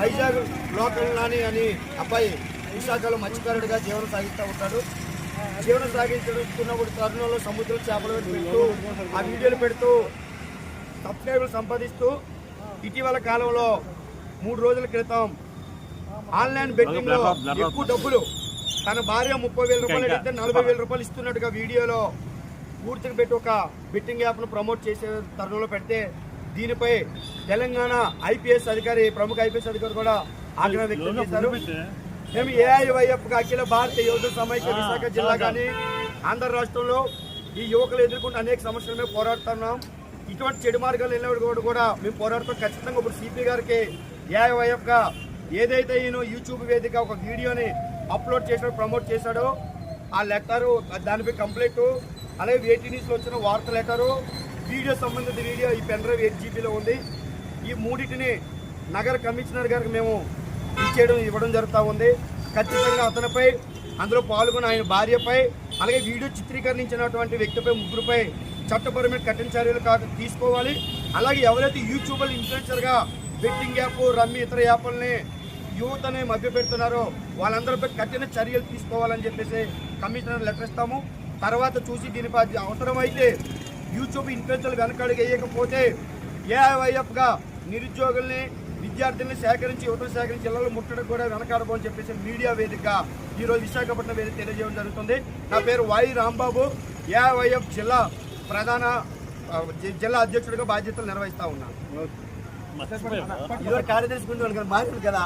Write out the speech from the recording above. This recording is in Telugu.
వైజాగ్ లోకల్ నాని అని అబ్బాయి విశాఖలో మత్స్యకారుడిగా జీవనం సాగిస్తూ ఉంటాడు. జీవనం సాగించుకున్నప్పుడు తరుణంలో సముద్రం చేపలు పెడుతూ ఆ వీడియోలు పెడుతూ సబ్స్క్రైబర్లు సంపాదిస్తూ ఇటీవల కాలంలో 3 రోజుల క్రితం ఆన్లైన్ బెట్టింగ్ లో ఎక్కువ డబ్బులు తన భార్య 30,000 రూపాయలు అడిగితే 40,000 రూపాయలు ఇస్తున్నట్టుగా వీడియోలో పూర్తిగా పెట్టి ఒక బెట్టింగ్ యాప్ను ప్రమోట్ చేసే తరుణంలో పెడితే దీనిపై తెలంగాణ ఐపీఎస్ అధికారి ప్రముఖ ఐపీఎస్ అధికారి కూడా ఆగ్రహం వ్యక్తం చేశారు. మేము ఏఐవైఎఫ్ అఖిల భారతీయ యువత సమైక్య విశాఖ జిల్లా కానీ ఆంధ్ర రాష్ట్రంలో ఈ యువకులు ఎదుర్కొంటే అనేక సమస్యలు మేము పోరాడుతున్నాం. ఇటువంటి చెడు మార్గాలు వెళ్ళినప్పుడు కూడా మేము పోరాడుతాం. ఖచ్చితంగా ఇప్పుడు సిపి గారికి ఏఐవైఎఫ్ గా ఏదైతే ఈయన యూట్యూబ్ వేదిక ఒక వీడియోని అప్లోడ్ చేసాడో ప్రమోట్ చేశాడో ఆ లెటరు దానిపై కంప్లైంట్, అలాగే వేటీ న్యూస్లో వచ్చిన వార్త లెటరు, వీడియో సంబంధిత వీడియో ఈ పెన్ డ్రైవ్ 8 GB ఉంది. ఈ మూడింటిని నగర కమిషనర్ గారికి మేము ఇవ్వడం జరుగుతూ ఉంది. ఖచ్చితంగా అతనిపై అందులో పాల్గొన్న ఆయన భార్యపై అలాగే వీడియో చిత్రీకరించినటువంటి వ్యక్తిపై 3 చట్టపరమైన కఠిన చర్యలు తీసుకోవాలి. అలాగే ఎవరైతే యూట్యూబర్ ఇన్ఫ్లుయెన్సర్గా బెట్టింగ్ యాప్, రమ్మీ ఇతర యాప్లని యువతని మభ్యపెడుతున్నారో వాళ్ళందరిపై కఠిన చర్యలు తీసుకోవాలని చెప్పేసి కమిషనర్ లెటర్ ఇస్తాము. తర్వాత చూసి దీనిపై అవసరమైతే యూట్యూబ్ ఇన్ఫ్లుయెన్సర్లు వెనకాడికి వేయకపోతే ఏఐవైఎఫ్గా నిరుద్యోగుల్ని విద్యార్థుల్ని సేకరించి యువతను సేకరించి జిల్లాలో ముట్టడం కూడా వెనకాడబోని చెప్పేసి మీడియా వేదికగా ఈరోజు విశాఖపట్నం వేదిక తెలియజేయడం జరుగుతుంది. నా పేరు వై రాంబాబు, ఏఐవైఎఫ్ జిల్లా అధ్యక్షుడిగా బాధ్యతలు నిర్వహిస్తా ఉన్నాను. కార్యదర్శి మారింది కదా.